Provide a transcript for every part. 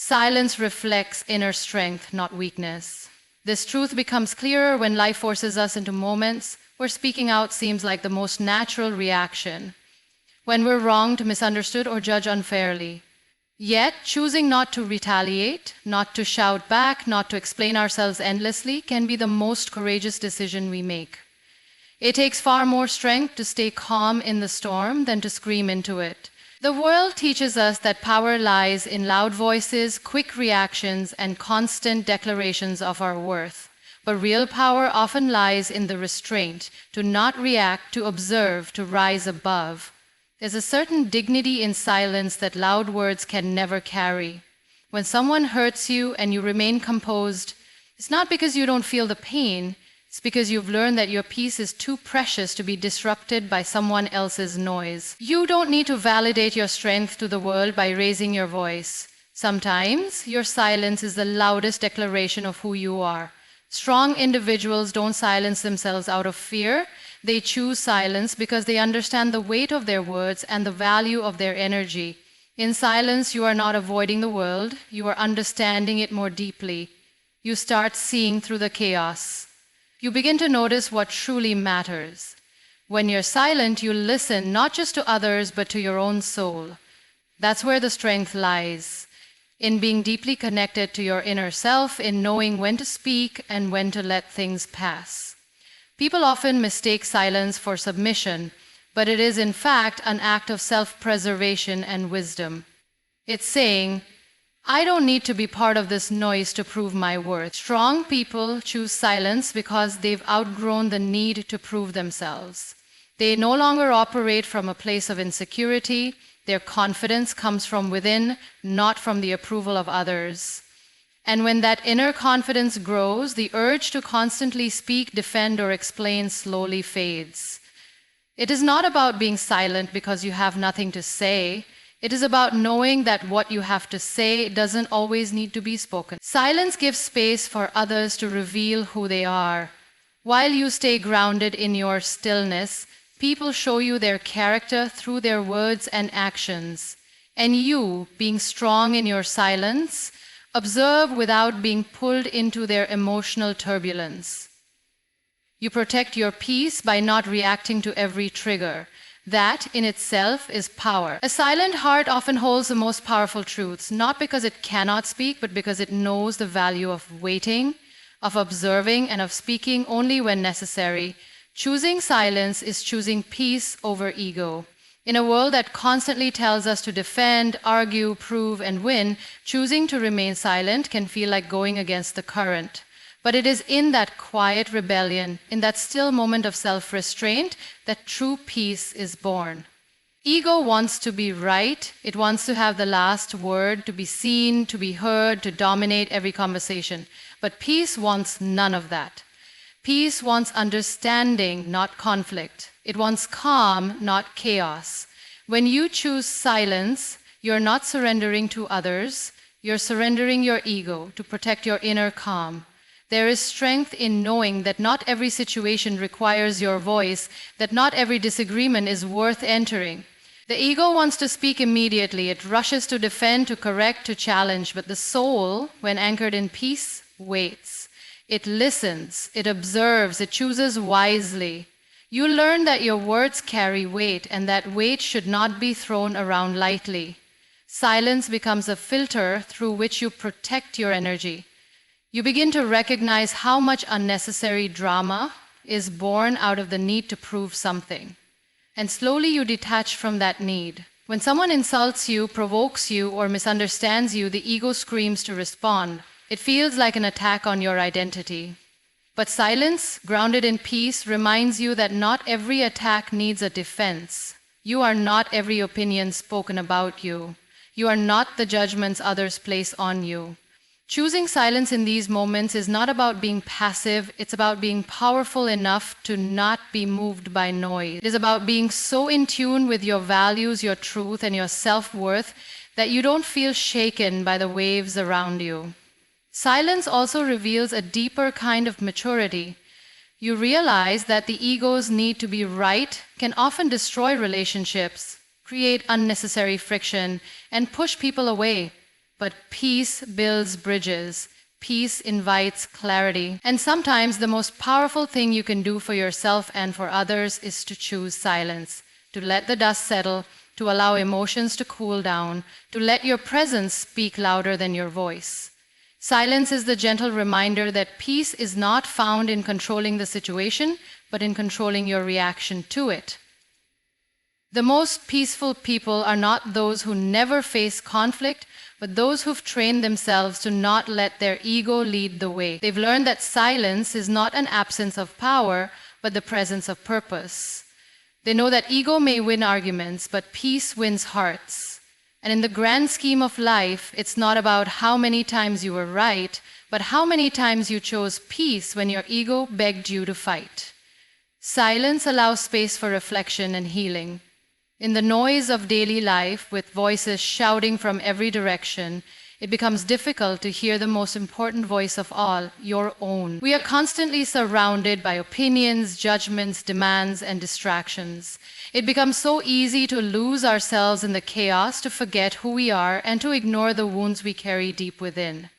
Silence reflects inner strength, not weakness. This truth becomes clearer when life forces us into moments where speaking out seems like the most natural reaction, when we're wronged, misunderstood, or judged unfairly. Yet, choosing not to retaliate, not to shout back, not to explain ourselves endlessly can be the most courageous decision we make. It takes far more strength to stay calm in the storm than to scream into it. The world teaches us that power lies in loud voices, quick reactions, and constant declarations of our worth. But real power often lies in the restraint, to not react, to observe, to rise above. There's a certain dignity in silence that loud words can never carry. When someone hurts you and you remain composed, it's not because you don't feel the pain, it's because you've learned that your peace is too precious to be disrupted by someone else's noise. You don't need to validate your strength to the world by raising your voice. Sometimes your silence is the loudest declaration of who you are. Strong individuals don't silence themselves out of fear. They choose silence because they understand the weight of their words and the value of their energy. In silence, you are not avoiding the world, you are understanding it more deeply. You start seeing through the chaos. You begin to notice what truly matters. When you're silent, you listen not just to others, but to your own soul. That's where the strength lies, in being deeply connected to your inner self, in knowing when to speak and when to let things pass. People often mistake silence for submission, but it is in fact an act of self-preservation and wisdom. It's saying, I don't need to be part of this noise to prove my worth. Strong people choose silence because they've outgrown the need to prove themselves. They no longer operate from a place of insecurity. Their confidence comes from within, not from the approval of others. And when that inner confidence grows, the urge to constantly speak, defend, or explain slowly fades. It is not about being silent because you have nothing to say. It is about knowing that what you have to say doesn't always need to be spoken. Silence gives space for others to reveal who they are. While you stay grounded in your stillness, people show you their character through their words and actions. And you, being strong in your silence, observe without being pulled into their emotional turbulence. You protect your peace by not reacting to every trigger. That, in itself, is power. A silent heart often holds the most powerful truths, not because it cannot speak, but because it knows the value of waiting, of observing, and of speaking only when necessary. Choosing silence is choosing peace over ego. In a world that constantly tells us to defend, argue, prove, and win, choosing to remain silent can feel like going against the current. But it is in that quiet rebellion, in that still moment of self-restraint, that true peace is born. Ego wants to be right. It wants to have the last word, to be seen, to be heard, to dominate every conversation. But peace wants none of that. Peace wants understanding, not conflict. It wants calm, not chaos. When you choose silence, you're not surrendering to others. You're surrendering your ego to protect your inner calm. There is strength in knowing that not every situation requires your voice, that not every disagreement is worth entering. The ego wants to speak immediately. It rushes to defend, to correct, to challenge. But the soul, when anchored in peace, waits. It listens, it observes, it chooses wisely. You learn that your words carry weight, and that weight should not be thrown around lightly. Silence becomes a filter through which you protect your energy. You begin to recognize how much unnecessary drama is born out of the need to prove something. And slowly you detach from that need. When someone insults you, provokes you, or misunderstands you, the ego screams to respond. It feels like an attack on your identity. But silence, grounded in peace, reminds you that not every attack needs a defense. You are not every opinion spoken about you. You are not the judgments others place on you. Choosing silence in these moments is not about being passive, it's about being powerful enough to not be moved by noise. It is about being so in tune with your values, your truth, and your self-worth that you don't feel shaken by the waves around you. Silence also reveals a deeper kind of maturity. You realize that the ego's need to be right can often destroy relationships, create unnecessary friction, and push people away. But peace builds bridges. Peace invites clarity. And sometimes the most powerful thing you can do for yourself and for others is to choose silence, to let the dust settle, to allow emotions to cool down, to let your presence speak louder than your voice. Silence is the gentle reminder that peace is not found in controlling the situation, but in controlling your reaction to it. The most peaceful people are not those who never face conflict, but those who've trained themselves to not let their ego lead the way. They've learned that silence is not an absence of power, but the presence of purpose. They know that ego may win arguments, but peace wins hearts. And in the grand scheme of life, it's not about how many times you were right, but how many times you chose peace when your ego begged you to fight. Silence allows space for reflection and healing. In the noise of daily life, with voices shouting from every direction, it becomes difficult to hear the most important voice of all, your own. We are constantly surrounded by opinions, judgments, demands, and distractions. It becomes so easy to lose ourselves in the chaos, to forget who we are, and to ignore the wounds we carry deep within.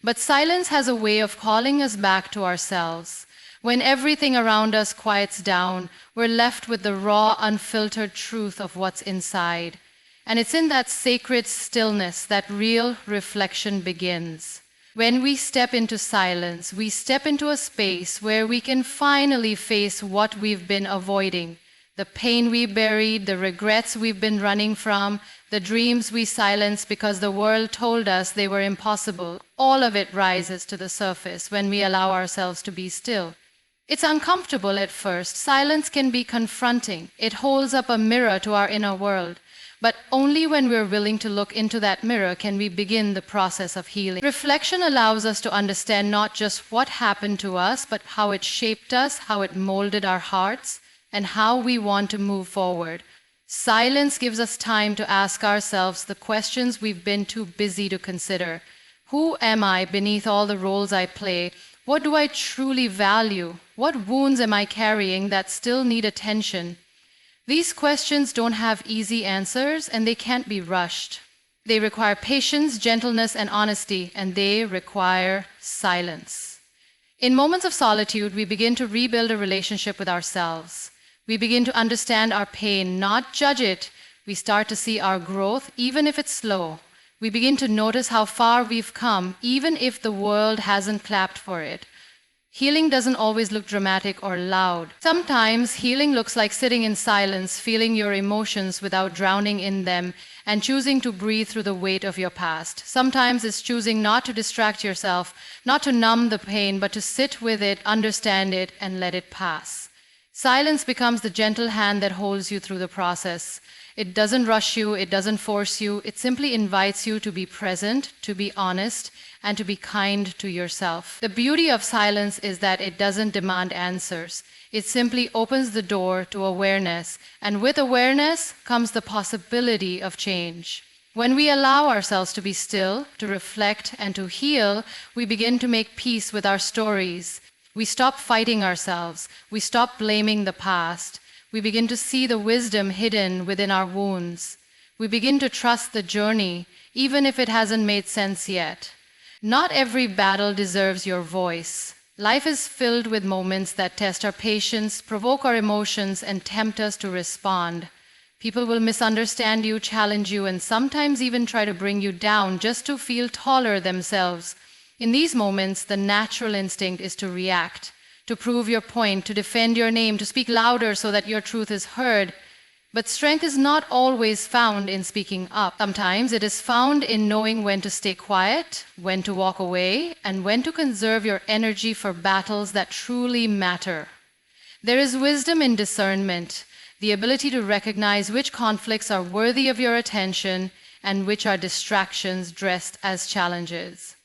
But silence has a way of calling us back to ourselves. When everything around us quiets down, we're left with the raw, unfiltered truth of what's inside. And it's in that sacred stillness that real reflection begins. When we step into silence, we step into a space where we can finally face what we've been avoiding. The pain we buried, the regrets we've been running from, the dreams we silenced because the world told us they were impossible. All of it rises to the surface when we allow ourselves to be still. It's uncomfortable at first. Silence can be confronting. It holds up a mirror to our inner world. But only when we're willing to look into that mirror can we begin the process of healing. Reflection allows us to understand not just what happened to us, but how it shaped us, how it molded our hearts, and how we want to move forward. Silence gives us time to ask ourselves the questions we've been too busy to consider. Who am I beneath all the roles I play? What do I truly value? What wounds am I carrying that still need attention? These questions don't have easy answers, and they can't be rushed. They require patience, gentleness, and honesty, and they require silence. In moments of solitude, we begin to rebuild a relationship with ourselves. We begin to understand our pain, not judge it. We start to see our growth, even if it's slow. We begin to notice how far we've come, even if the world hasn't clapped for it. Healing doesn't always look dramatic or loud. Sometimes healing looks like sitting in silence, feeling your emotions without drowning in them, and choosing to breathe through the weight of your past. Sometimes it's choosing not to distract yourself, not to numb the pain, but to sit with it, understand it, and let it pass. Silence becomes the gentle hand that holds you through the process. It doesn't rush you, it doesn't force you, it simply invites you to be present, to be honest, and to be kind to yourself. The beauty of silence is that it doesn't demand answers. It simply opens the door to awareness, and with awareness comes the possibility of change. When we allow ourselves to be still, to reflect, and to heal, we begin to make peace with our stories. We stop fighting ourselves. We stop blaming the past. We begin to see the wisdom hidden within our wounds. We begin to trust the journey, even if it hasn't made sense yet. Not every battle deserves your voice. Life is filled with moments that test our patience, provoke our emotions, and tempt us to respond. People will misunderstand you, challenge you, and sometimes even try to bring you down just to feel taller themselves. In these moments, the natural instinct is to react, to prove your point, to defend your name, to speak louder so that your truth is heard. But strength is not always found in speaking up. Sometimes it is found in knowing when to stay quiet, when to walk away, and when to conserve your energy for battles that truly matter. There is wisdom in discernment, the ability to recognize which conflicts are worthy of your attention and which are distractions dressed as challenges.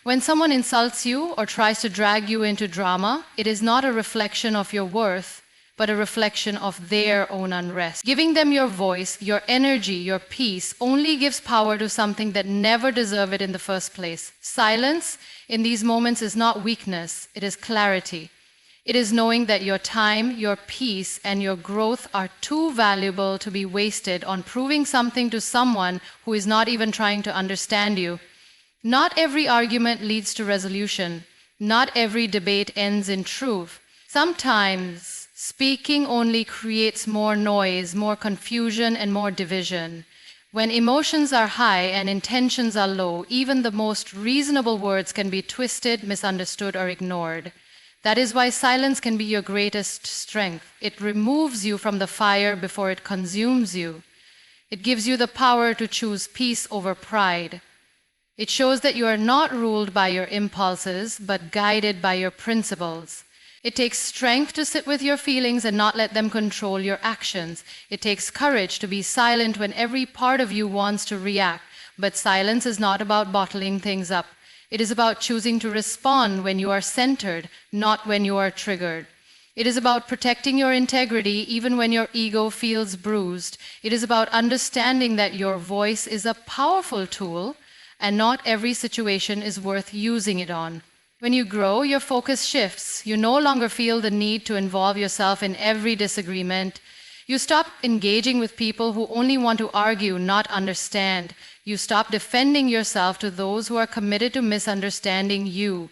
When someone insults you or tries to drag you into drama, it is not a reflection of your worth, but a reflection of their own unrest. Giving them your voice, your energy, your peace only gives power to something that never deserved it in the first place. Silence in these moments is not weakness, it is clarity. It is knowing that your time, your peace, and your growth are too valuable to be wasted on proving something to someone who is not even trying to understand you. Not every argument leads to resolution. Not every debate ends in truth. Sometimes speaking only creates more noise, more confusion, and more division. When emotions are high and intentions are low, even the most reasonable words can be twisted, misunderstood, or ignored. That is why silence can be your greatest strength. It removes you from the fire before it consumes you. It gives you the power to choose peace over pride. It shows that you are not ruled by your impulses, but guided by your principles. It takes strength to sit with your feelings and not let them control your actions. It takes courage to be silent when every part of you wants to react. But silence is not about bottling things up. It is about choosing to respond when you are centered, not when you are triggered. It is about protecting your integrity even when your ego feels bruised. It is about understanding that your voice is a powerful tool and not every situation is worth using it on. When you grow, your focus shifts. You no longer feel the need to involve yourself in every disagreement. You stop engaging with people who only want to argue, not understand. You stop defending yourself to those who are committed to misunderstanding you.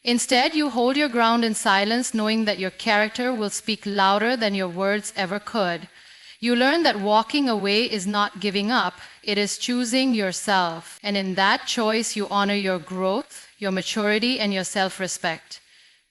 Instead, you hold your ground in silence, knowing that your character will speak louder than your words ever could. You learn that walking away is not giving up, it is choosing yourself. And in that choice, you honor your growth, your maturity, and your self-respect.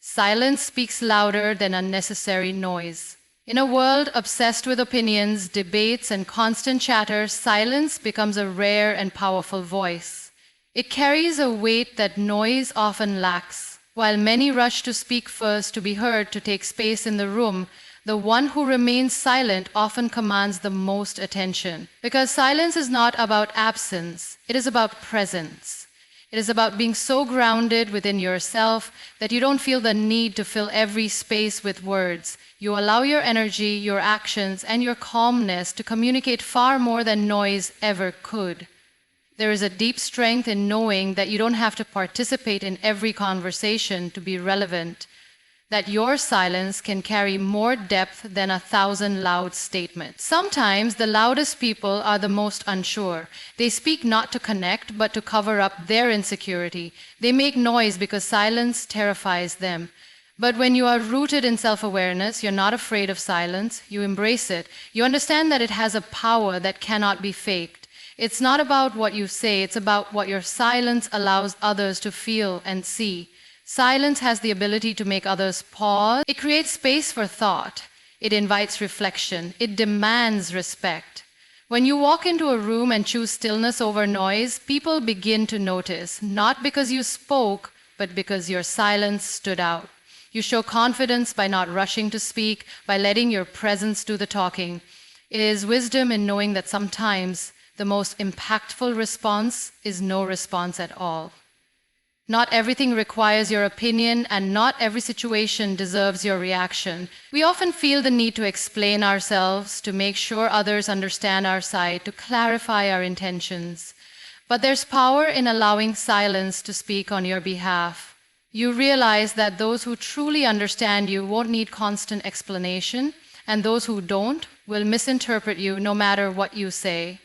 Silence speaks louder than unnecessary noise. In a world obsessed with opinions, debates, and constant chatter, silence becomes a rare and powerful voice. It carries a weight that noise often lacks. While many rush to speak first, to be heard, to take space in the room, the one who remains silent often commands the most attention. Because silence is not about absence, it is about presence. It is about being so grounded within yourself that you don't feel the need to fill every space with words. You allow your energy, your actions, and your calmness to communicate far more than noise ever could. There is a deep strength in knowing that you don't have to participate in every conversation to be relevant, that your silence can carry more depth than 1,000 loud statements. Sometimes the loudest people are the most unsure. They speak not to connect, but to cover up their insecurity. They make noise because silence terrifies them. But when you are rooted in self-awareness, you're not afraid of silence. You embrace it. You understand that it has a power that cannot be faked. It's not about what you say, it's about what your silence allows others to feel and see. Silence has the ability to make others pause. It creates space for thought. It invites reflection. It demands respect. When you walk into a room and choose stillness over noise, people begin to notice, not because you spoke, but because your silence stood out. You show confidence by not rushing to speak, by letting your presence do the talking. It is wisdom in knowing that sometimes the most impactful response is no response at all. Not everything requires your opinion, and not every situation deserves your reaction. We often feel the need to explain ourselves, to make sure others understand our side, to clarify our intentions. But there's power in allowing silence to speak on your behalf. You realize that those who truly understand you won't need constant explanation, and those who don't will misinterpret you no matter what you say.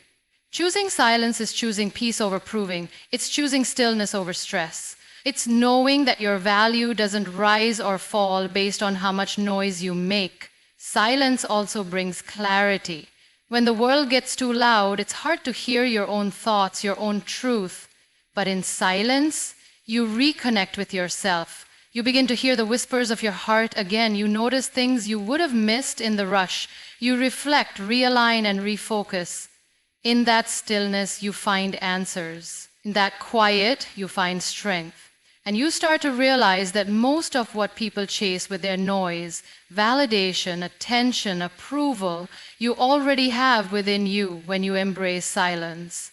Choosing silence is choosing peace over proving. It's choosing stillness over stress. It's knowing that your value doesn't rise or fall based on how much noise you make. Silence also brings clarity. When the world gets too loud, it's hard to hear your own thoughts, your own truth. But in silence, you reconnect with yourself. You begin to hear the whispers of your heart again. You notice things you would have missed in the rush. You reflect, realign, and refocus. In that stillness, you find answers. In that quiet, you find strength. And you start to realize that most of what people chase with their noise, validation, attention, approval, you already have within you when you embrace silence.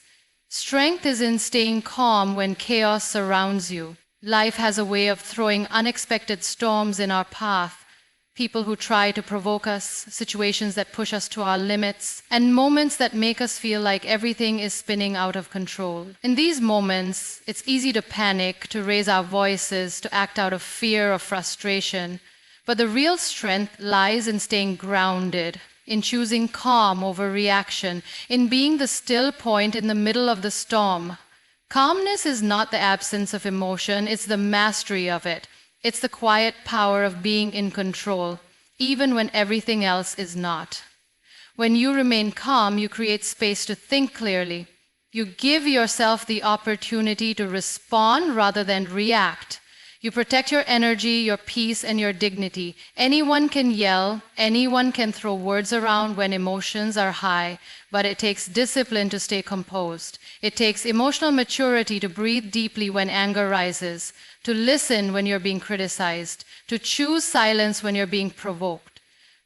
Strength is in staying calm when chaos surrounds you. Life has a way of throwing unexpected storms in our path. People who try to provoke us, situations that push us to our limits, and moments that make us feel like everything is spinning out of control. In these moments, it's easy to panic, to raise our voices, to act out of fear or frustration. But the real strength lies in staying grounded, in choosing calm over reaction, in being the still point in the middle of the storm. Calmness is not the absence of emotion, it's the mastery of it. It's the quiet power of being in control, even when everything else is not. When you remain calm, you create space to think clearly. You give yourself the opportunity to respond rather than react. You protect your energy, your peace, and your dignity. Anyone can yell, anyone can throw words around when emotions are high, but it takes discipline to stay composed. It takes emotional maturity to breathe deeply when anger rises, to listen when you're being criticized, to choose silence when you're being provoked.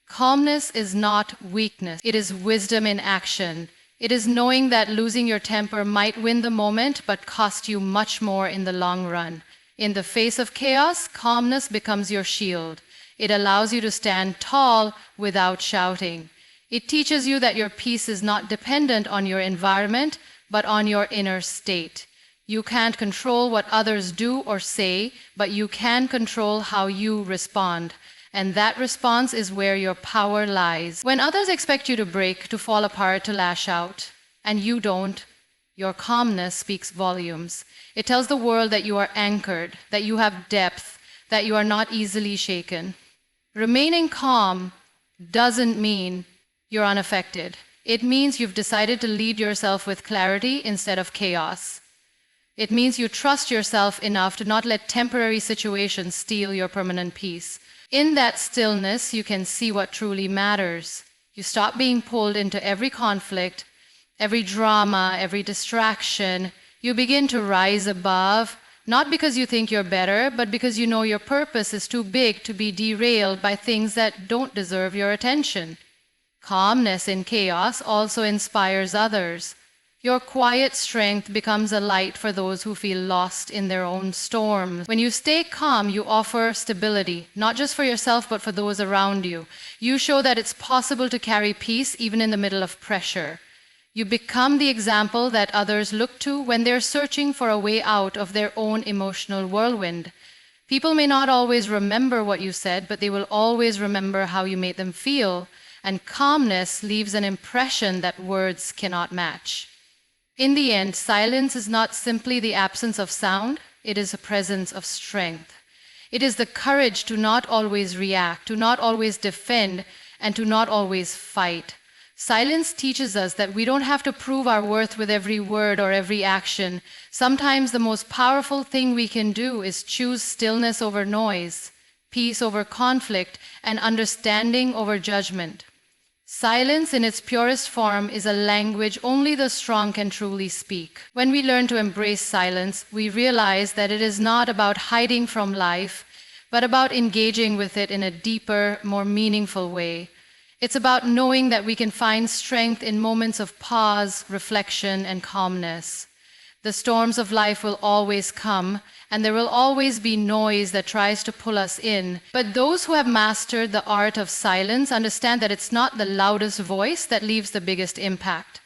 Calmness is not weakness, it is wisdom in action. It is knowing that losing your temper might win the moment, but cost you much more in the long run. In the face of chaos, calmness becomes your shield. It allows you to stand tall without shouting. It teaches you that your peace is not dependent on your environment, but on your inner state. You can't control what others do or say, but you can control how you respond. And that response is where your power lies. When others expect you to break, to fall apart, to lash out, and you don't, your calmness speaks volumes. It tells the world that you are anchored, that you have depth, that you are not easily shaken. Remaining calm doesn't mean you're unaffected. It means you've decided to lead yourself with clarity instead of chaos. It means you trust yourself enough to not let temporary situations steal your permanent peace. In that stillness, you can see what truly matters. You stop being pulled into every conflict, every drama, every distraction. You begin to rise above, not because you think you're better, but because you know your purpose is too big to be derailed by things that don't deserve your attention. Calmness in chaos also inspires others. Your quiet strength becomes a light for those who feel lost in their own storms. When you stay calm, you offer stability, not just for yourself, but for those around you. You show that it's possible to carry peace even in the middle of pressure. You become the example that others look to when they're searching for a way out of their own emotional whirlwind. People may not always remember what you said, but they will always remember how you made them feel, and calmness leaves an impression that words cannot match. In the end, silence is not simply the absence of sound, it is a presence of strength. It is the courage to not always react, to not always defend, and to not always fight. Silence teaches us that we don't have to prove our worth with every word or every action. Sometimes the most powerful thing we can do is choose stillness over noise, peace over conflict, and understanding over judgment. Silence in its purest form is a language only the strong can truly speak. When we learn to embrace silence, we realize that it is not about hiding from life, but about engaging with it in a deeper, more meaningful way. It's about knowing that we can find strength in moments of pause, reflection, and calmness. The storms of life will always come, and there will always be noise that tries to pull us in. But those who have mastered the art of silence understand that it's not the loudest voice that leaves the biggest impact.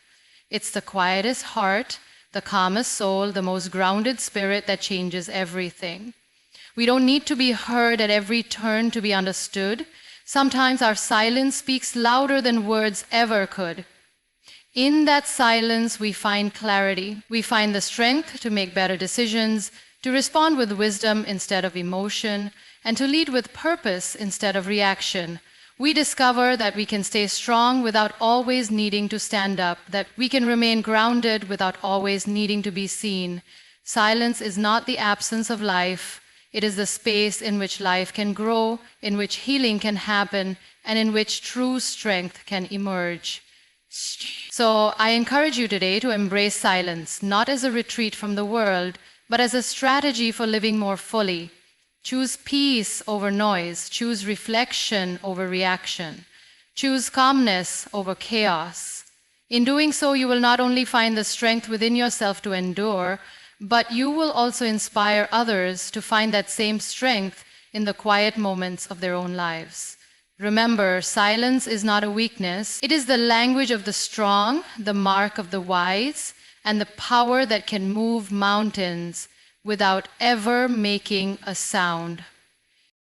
It's the quietest heart, the calmest soul, the most grounded spirit that changes everything. We don't need to be heard at every turn to be understood. Sometimes our silence speaks louder than words ever could. In that silence, we find clarity. We find the strength to make better decisions, to respond with wisdom instead of emotion, and to lead with purpose instead of reaction. We discover that we can stay strong without always needing to stand up, that we can remain grounded without always needing to be seen. Silence is not the absence of life. It is the space in which life can grow, in which healing can happen, and in which true strength can emerge. So I encourage you today to embrace silence, not as a retreat from the world, but as a strategy for living more fully. Choose peace over noise. Choose reflection over reaction. Choose calmness over chaos. In doing so, you will not only find the strength within yourself to endure, but you will also inspire others to find that same strength in the quiet moments of their own lives. Remember, silence is not a weakness. It is the language of the strong, the mark of the wise, and the power that can move mountains without ever making a sound.